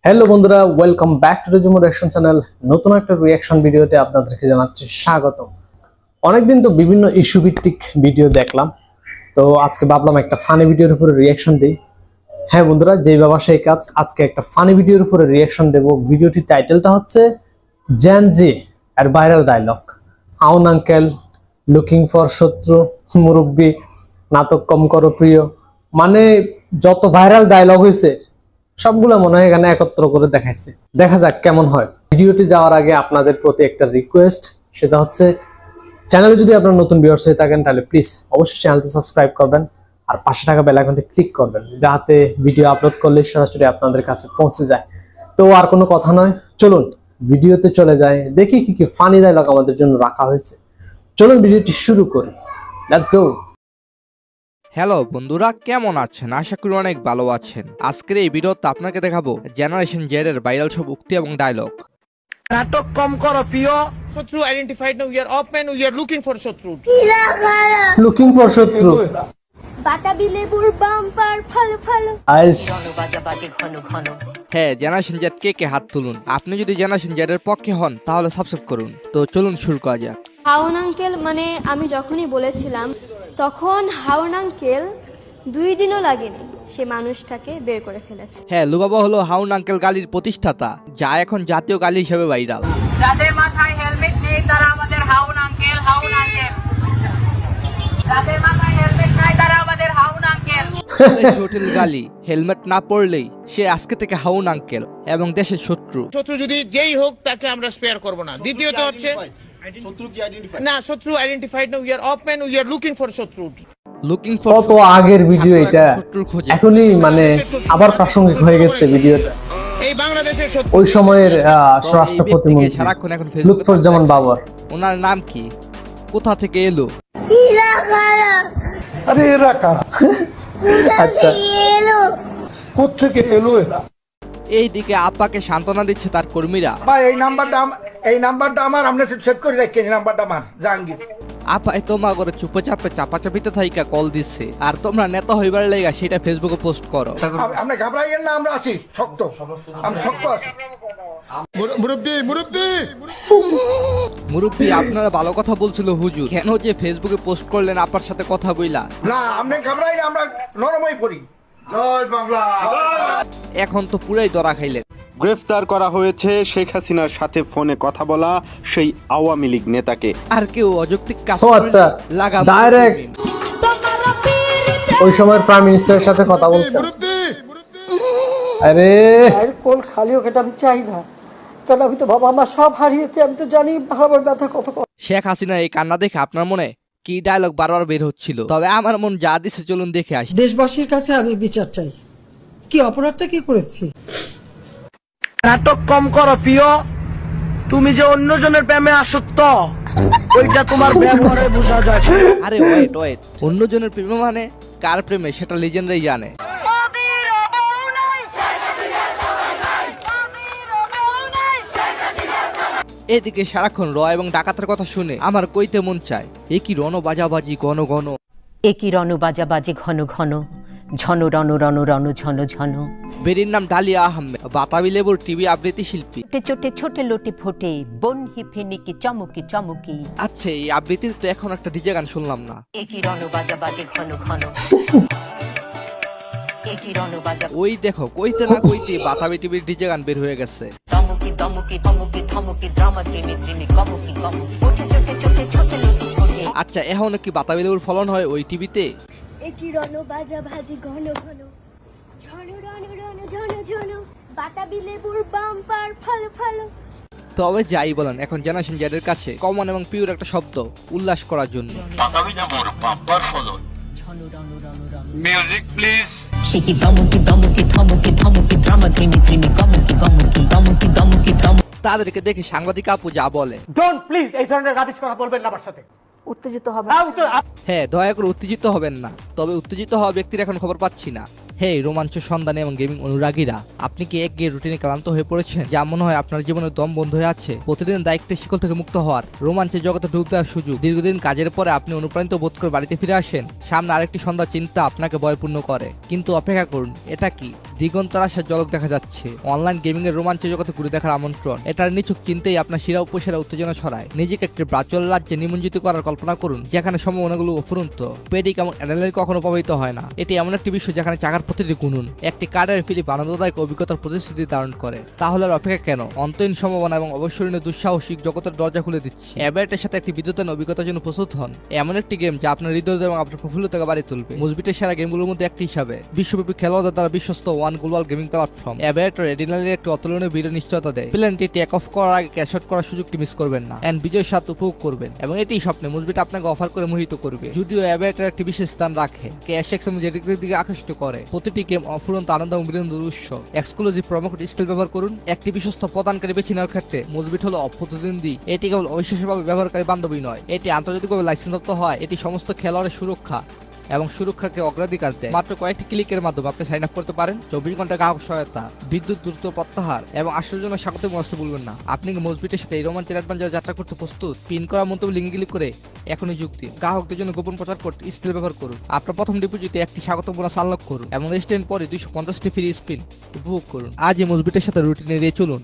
Hello বন্ধুরা, welcome back to রেজুমো reaction channel. নতুন একটা রিঅ্যাকশন ভিডিওতে আপনাদেরকে জানাচ্ছি স্বাগত। অনেকদিন তো বিভিন্ন ইস্যু ভিত্তিক ভিডিও দেখলাম, তো আজকে ভাবলাম একটা ফানি ভিডিওর উপরে রিঅ্যাকশন দিই। হ্যাঁ বন্ধুরা, যেই বাবা সেই কাজ, আজকে একটা ফানি ভিডিওর উপরে রিঅ্যাকশন দেব। ভিডিওটির টাইটেলটা হচ্ছে জেন জি আর ভাইরাল ডায়লগ হাউন আঙ্কেল, লুকিং ফর শত্রু, মুরব্বী, নাটক কম করো প্রিয়। মানে যত ভাইরাল ডায়লগ হয়েছে সবগুলো মনে হয় এখানে একত্র করে দেখাইছে। দেখা যাক কেমন হয়। ভিডিওটি যাওয়ার আগে আপনাদের প্রতি একটা রিকোয়েস্ট, সেটা হচ্ছে চ্যানেলে যদি আপনারা নতুন ভিউয়ার্স হয়ে থাকেন তাহলে প্লিজ অবশ্যই চ্যানেলটি সাবস্ক্রাইব করবেন আর পাশে থাকা বেল আইকনটি ক্লিক করবেন, যাতে ভিডিও আপলোড করলে সরাসরি আপনাদের কাছে পৌঁছে যায়। তো আর কোনো কথা নয়, চলুন ভিডিওতে চলে যায়, দেখি কি কি ফানি ডায়লগ আমাদের জন্য রাখা হয়েছে। চলুন ভিডিওটি শুরু করি, লেটস গো। হ্যালো বন্ধুরা, কেমন আছেন? আশা করি অনেক ভালো আছেন। আজকের এই ভিডিওতে আপনাকে দেখাবো জেনারেশন জেড এর ভাইরাল সব উক্তি এবং ডায়লগ। নাটক কম করো প্রিয়। শত্রু identified now, we are of man, we are looking for শত্রু। লুকিং ফর শত্রু। বাতাবি লেবুর বাম্পার ফালো ফালো। আইস হ্যাঁ, জেনারেশন জেড কে হাত তুলুন। আপনি যদি জেনারেশন জেড এর পক্ষে হন তাহলে সাবস্ক্রাইব করুন। তো চলুন শুরু করা যাক। হাউন আঙ্কেল মানে আমি যখনই বলেছিলাম তখন হাউন আঙ্কেল 2 দিনও লাগেনি সে মানুষটাকে বের করে ফেলেছে। হ্যাঁ, লুবাবা হলো হাউন আঙ্কেল গালির প্রতিষ্ঠাতা, যা এখন জাতীয় গালি হিসেবে ভাইরাল। যাদের মাথায় হেলমেট নেই তারা আমাদের হাউন আঙ্কেল, হাউন আঙ্কেল। যাদের মাথায় হেলমেট নাই তারা আমাদের হাউন আঙ্কেল। জটিল গালি, হেলমেট না পরলেই সে আজকে থেকে হাউন আঙ্কেল এবং দেশের শত্রু। শত্রু যদি যেই হোক তাকে আমরা স্পেয়ার করব না। দ্বিতীয়ত হচ্ছে শত্রু কি আইডেন্টিফাইড না, শত্রু আইডেন্টিফাইড না, we are of man, we are looking for শত্রু। লুকিং ফর কত আগের ভিডিও এটা, শত্রুর খোঁজে। এখনই মানে আবার প্রাসঙ্গিক হয়ে গেছে ভিডিওটা। এই বাংলাদেশের শত্রু ওই সময়ের স্বরাষ্ট্র এই ব্যক্তিকে প্রতিমন্ত্রী সারাক্ষণ এখন ফেসবুকে লুৎফুজ্জামান বাবর। ওনার নাম কি, কোথা থেকে এলো? আরে এরা কারা? আচ্ছা, কোত্থেকে এলো এরা? এইদিকে আপাকে সান্ত্বনা দিচ্ছে তার কর্মীরা। ভাই এই নাম্বারটা আমার, আপনি সেভ করে রাখেন। এই নাম্বারটা আমার জাহাঙ্গীর। আপা তোমা করে চুপে চাপে চাপাচাপিতে থাইকা কল দিচ্ছে, আর তোমরা নেতা হইবার লেগা সেটা ফেসবুকে পোস্ট করো। আপনি ঘাবড়াইয়েন না, আমরা আছি শক্ত, আমি শক্ত আছি। মুরব্বী আপনারা ভালো কথা বলছিল হুজুর, কেন যে ফেসবুকে পোস্ট করলেন আপার সাথে কথা বইলা? না আপনি ঘাবড়াই, আমরা নরমই পড়ি। জয় বাংলা। এখন তো পুরাই ধরা খাইলেন। গ্রেফতার করা হয়েছে শেখ হাসিনার সাথে ফোনে কথা বলা সেই আওয়ামী লীগ নেতাকে। আর কেউ অযৌক্তিক কাজ ও আচ্ছা, ডাইরেক্ট ওই সময়ের প্রাইম মিনিস্টারের সাথে কথা বলছেন। আরে কোন খালিও কেটে আমি চাই না, কারণ আমি তো বাবা আমার সব হারিয়েছি, আমি তো জানি আমার ব্যথা কত। শেখ হাসিনা এই কান্না দেখে আপনার মনে কি ডায়লগ বারবার বের হচ্ছিল? তবে আমার মন যা দিছে চলুন দেখে আসি। দেশবাসীর কাছে আমি বিচার চাই, কি অপরাধটা কি করেছি। নাটক কম করো প্রিয়। তুমি যে অন্যজনের প্রেমে আসক্ত, ওইটা তোমার ব্যবহারে বোঝা যায়। আরে ওয়েট, অন্যজনের প্রেমে মানে কার প্রেমে সেটা লিজেন্ডরাই জানে। এদিকে সারাক্ষণ র এবং ডাকাতের কথা শুনে আমার কইতে মন চায়, এ কি রণ বাজাবাজি ঘন ঘন, এ কি রণ বাজাবাজি ঘন ঘন, ঝন রণ রণ রণ ঝন ঝন। বেরির নাম ডালিয়া আহমেদ, বাতাবি লেবুর টিভি আবৃত্তি শিল্পী। ছোটে ছোটে ছোটে লোটে ফোটে, বন হিফিনিকি চমকি চমকি। আচ্ছা, এই আবৃত্তির তো এখন একটা ডিজে গান শুনলাম না। এ কি রণ বাজাবাজি ঘন ঘন, এ কি রণ বাজা। ওই দেখো, কইতে না কইতে বাতাবি টিভির ডিজে গান বের হয়ে গেছে। দমকি দমকি থমকি থমকি ড্রামা ত্রিমি ত্রিমি কমকি কমকি, ছোটে ছোটে ছোটে ছোটে লোটে ফোটে। আচ্ছা, এখন কি বাতাবি লেবুর ফলন হয় ওই টিভিতে? একই রণ বাজা ভাজি ঘন ঘন, ঝন রণ রণ ঝন ঝন, বাতাবি লেবুর বাম্পার ফালো ফালো। তবে যাই বলেন, এখন জেনারেশন জেড এর কাছে কমন এবং পিওর একটা শব্দ উল্লাস করার জন্য। Music please. সে কি দমকি দমকি থমকি থমকি ড্রামা ত্রিমি ত্রিমি কমকি কমকি, দমকি দমকি থম। তাদেরকে দেখে সাংবাদিক আপু যা বলে, ডোন্ট প্লিজ এই ধরনের রাবিশ কথা বলবেন না আমার সাথে। উত্তেজিত হবে হ্যাঁ দয়া করে উত্তেজিত হবেন না। তবে উত্তেজিত হওয়া ব্যক্তির এখন খবর পাচ্ছি না। হে রোমাঞ্চ সন্ধানে এবং গেমিং অনুরাগীরা, আপনি কি এক গিয়ে রুটিনে ক্লান্ত হয়ে পড়েছেন? যা মনে হয় আপনার জীবনের দম বন্ধ হয়ে আছে? প্রতিদিন দায়িত্বের শিকল থেকে মুক্ত হওয়ার, রোমাঞ্চের জগতে ডুব দেওয়ার সুযোগ। দীর্ঘদিন কাজের পরে আপনি অনুপ্রাণিত বোধ করে বাড়িতে ফিরে আসেন, সামনে আরেকটি সন্ধ্যা চিন্তা আপনাকে ভয়পূর্ণ করে। কিন্তু অপেক্ষা করুন, এটা কি দিগন্তের আশার ঝলক দেখা যাচ্ছে। অনলাইন গেমিং এর রোমাঞ্চ জগতে ঘুরে দেখার আমন্ত্রণ। এটার নিছক চিন্তাই আপনার শিরা উপশিরা উত্তেজনা ছড়ায়। নিজেকে একটি ভার্চুয়াল রাজ্যে নিমজ্জিত করার কল্পনা করুন, যেখানে সম্ভাবনাগুলো অফুরন্ত। পেডিক এবং অ্যাড্রেনালিন কখনো প্রভাবিত হয় না। এটি এমন একটি বিশ্ব যেখানে চাকার প্রতিটি গুণুন একটি কার্ডের ফিলিপ আনন্দদায়ক অভিজ্ঞতার প্রতিশ্রুতি ধারণ করে। তাহলে আর অপেক্ষা কেন? অন্তহীন সম্ভাবনা এবং অবসরণীয় দুঃসাহসিক জগতের দরজা খুলে দিচ্ছে। অ্যাবারেটের সাথে একটি বিদ্যুতায়ন অভিজ্ঞতার জন্য প্রস্তুত হন। এমন একটি গেম যা আপনার হৃদয় এবং আপনার প্রফুল্লতাকে বাড়িয়ে তুলবে। মুজবিটের সেরা গেমগুলোর মধ্যে একটি হিসাবে বিশ্বব্যাপী খেলোয়াড়দের দ্বারা বিশ্বস্ত ওয়ান গ্লোবাল গেমিং প্ল্যাটফর্ম অ্যাবারেটর অ্যাড্রেনালিনের একটি অতুলনীয় ভিডিও নিশ্চয়তা দেয়। প্লেনটি টেক অফ করার আগে ক্যাশ আউট করার সুযোগটি মিস করবেন না এন্ড বিজয় স্বাদ উপভোগ করবেন। এবং এটি স্বপ্নে মুজবিট আপনাকে অফার করে মোহিত করবে। যদিও অ্যাবারেটর একটি বিশেষ স্থান রাখে, ক্যাশ এক্স এবং জেডিকের দিকে আকৃষ্ট করে। প্রতিটি গেম অফুরন্ত আনন্দ এবং বিনোদনের উৎস। এক্সক্লুসিভ প্রোমো কোড স্টাইল ব্যবহার করুন। একটি বিশ্বস্ত প্রদানকারী বেছে নেওয়ার ক্ষেত্রে মুজবিট হলো অপ্রতিদ্বন্দ্বী। এটি কেবল অবিশ্বাস্যভাবে ব্যবহারকারী বান্ধবী নয়, এটি আন্তর্জাতিকভাবে লাইসেন্সপ্রাপ্ত হয়। এটি সমস্ত খেলোয়াড়ের সুরক্ষা এবং সুরক্ষাকে অগ্রাধিকার দেয়। মাত্র কয়েকটি ক্লিকের মাধ্যমে আপনি সাইন আপ করতে পারেন। 24 ঘন্টা গ্রাহক সহায়তা, বিদ্যুৎ দ্রুত প্রত্যাহার এবং আশ্চর্যজনক স্বাগত আসতে ভুলবেন না। আপনি কি মুজবিটের সাথে এই রোমাঞ্চের অ্যাডভেঞ্চার যাত্রা করতে প্রস্তুত? পিন করা মন্তব্য লিঙ্ক ক্লিক করে এখনই যুক্ত দিন। গ্রাহকদের জন্য গোপন প্রচার কোড স্টিল ব্যবহার করুন। আপনার প্রথম ডিপোজিটে একটি স্বাগত বোনাস আনলক করুন এবং রেজিস্ট্রেশন পরে 250টি ফ্রি স্পিন উপভোগ করুন। আজই মুজবিটের সাথে রুটিনে এড়িয়ে চলুন।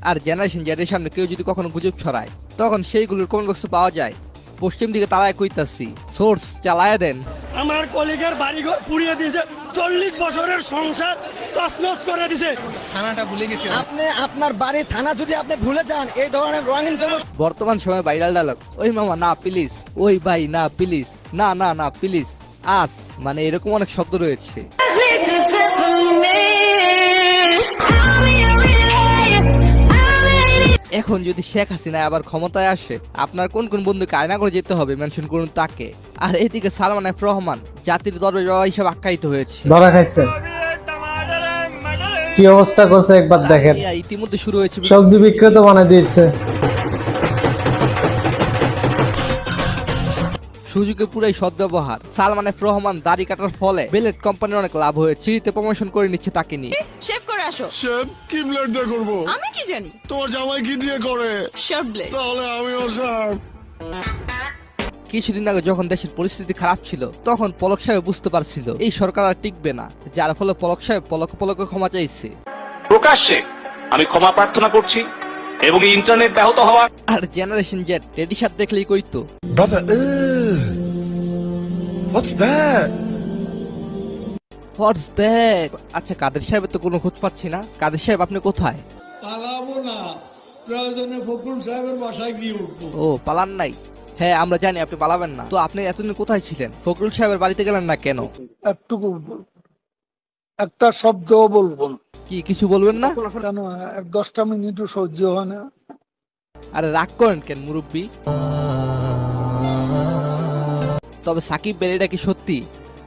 আর জেনারেশন জেডের সামনে কেউ যদি কখনো গুজব ছড়ায়, তখন সেইগুলোর কমেন্ট বক্সে পাওয়া যায়। পশ্চিম দিকে তারাই কইতাছি, সোর্স চালায়া দেন। আমার কলিগের বাড়িঘর পুড়িয়ে দিয়েছে, 40 বছরের সংসার তছনছ করে দিয়েছে। থানাটা ভুলে গেছে আপনি, আপনার বাড়ির থানা যদি আপনি ভুলে যান, এই ধরনের রঙিন কোনো বর্তমান সময় ভাইরাল ডায়লগ, ওই মামা না প্লিজ, ওই ভাই না প্লিজ, না না না প্লিজ, আস, মানে এরকম অনেক শব্দ রয়েছে। এখন যদি শেখ হাসিনা আবার ক্ষমতায় আসে, আপনার কোন কোন বন্ধুকে আয়না করে যেতে হবে মেনশন করুন তাকে। আর এদিকে সালমান এফ রহমান জাতির দরজা হিসেবে আখ্যায়িত হয়েছে। ধরা খাইছে, কি অবস্থা করছে একবার দেখেন। ইতিমধ্যে শুরু হয়েছে, সবজি বিক্রেতা বানাই দিয়েছে। সুযোগে পুরাই সদ্ব্যবহার। সালমান এফ রহমান দাড়ি কাটার ফলে বেলেট কোম্পানির অনেক লাভ হয়েছে। ফ্রিতে প্রমোশন করে নিচ্ছে তাকে নিয়ে। শেভ করে আসো। শেভ কি ব্লেড দিয়ে করব? আমি কি জানি? তোমার জামাই কি দিয়ে করে? Sharp blade. তাহলে আমিও শার্প। কিছুদিন আগে যখন দেশের পরিস্থিতি খারাপ ছিল, তখন পলক সাহেব বুঝতে পারছিল এই সরকার আর টিকবে না, যার ফলে পলক সাহেব পলকে ক্ষমা চাইছে। প্রকাশ্যে আমি ক্ষমা প্রার্থনা করছি এবং ইন্টারনেট ব্যাহত হওয়া। আর জেনারেশন জেড রেডি শার্ট দেখলেই কইতো, brother, what's that? What's that? আচ্ছা, কাদের সাহেবের তো কোনো খোঁজ পাচ্ছি না। কাদের সাহেব আপনি কোথায়? পালাবো না, প্রয়োজনে ফখরুল সাহেবের বাসায় গিয়ে উঠবো। ও, পালান নাই? হ্যাঁ, আমরা জানি আপনি পালাবেন না। তো আপনি এতদিন কোথায় ছিলেন? ফখরুল সাহেবের বাড়িতে গেলেন না কেন? একটুকু একটা শব্দ বলবো। কি কিছু বলবেন না? কেন 10টা মিনিটও সহ্য হয় না? আরে রাগ করেন কেন মুরব্বী? তবে সাকিব বেরিটা কি সত্যি?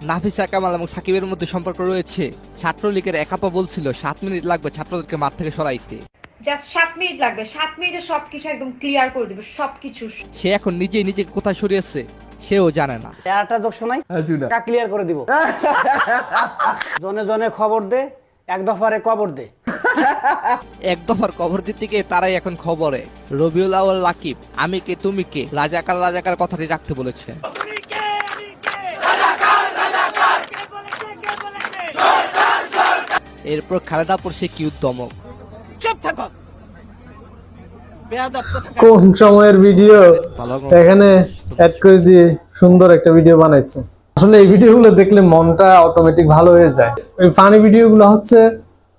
নাফিসা কামাল এবং সাকিবের মধ্যে সম্পর্ক রয়েছে? ছাত্রলীগের একাপা বলছিল 7 মিনিট লাগবে ছাত্রদেরকে মাঠ থেকে সরাইতে। জাস্ট 7 মিনিট লাগবে, 7 মিনিটে সবকিছু একদম ক্লিয়ার করে দেবে, সবকিছু। সে এখন নিজেই নিজেকে কোথায় সরিয়েছে সেও জানে না। একটা যোগ শোনাই, তা ক্লিয়ার করে দিব। জনে জনে খবর দে, এক দফারে কবর দে। এক দফার কবর দিতে গিয়ে তারাই এখন খবরে। রবিউল আউয়াল রাকিব আমি কে তুমি কে রাজাকার কথাটি রাখতে বলেছে। এরপর খালেদাপুর সে কি উদ্যমক। চুপ থাকো, কোন সময়ের ভিডিও এখানে অ্যাড করে দিয়ে সুন্দর একটা ভিডিও বানাইছে। আসলে এই ভিডিওগুলো দেখলে মনটা অটোমেটিক ভালো হয়ে যায়। এই ফানি ভিডিওগুলো হচ্ছে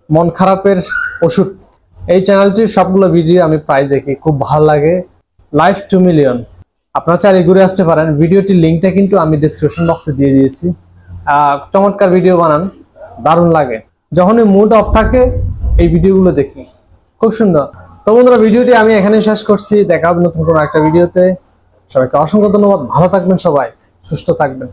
মন খারাপের ওষুধ। এই চ্যানেলটির সবগুলো ভিডিও আমি প্রায় দেখি, খুব ভালো লাগে। লাইফ 2 মিলিয়ন, আপনারা চাইলে ঘুরে আসতে পারেন। ভিডিওটির লিঙ্কটা কিন্তু আমি ডেসক্রিপশন বক্সে দিয়ে দিয়েছি। চমৎকার ভিডিও বানান, দারুণ লাগে। যখনই মুড অফ থাকে এই ভিডিওগুলো দেখি, খুব সুন্দর। তো বন্ধুরা, ভিডিওটি আমি এখানে শেষ করছি। দেখা হবে নতুন কোনো একটা ভিডিওতে। সবাইকে অসংখ্য ধন্যবাদ। ভালো থাকবেন, সবাই সুস্থ থাকবেন।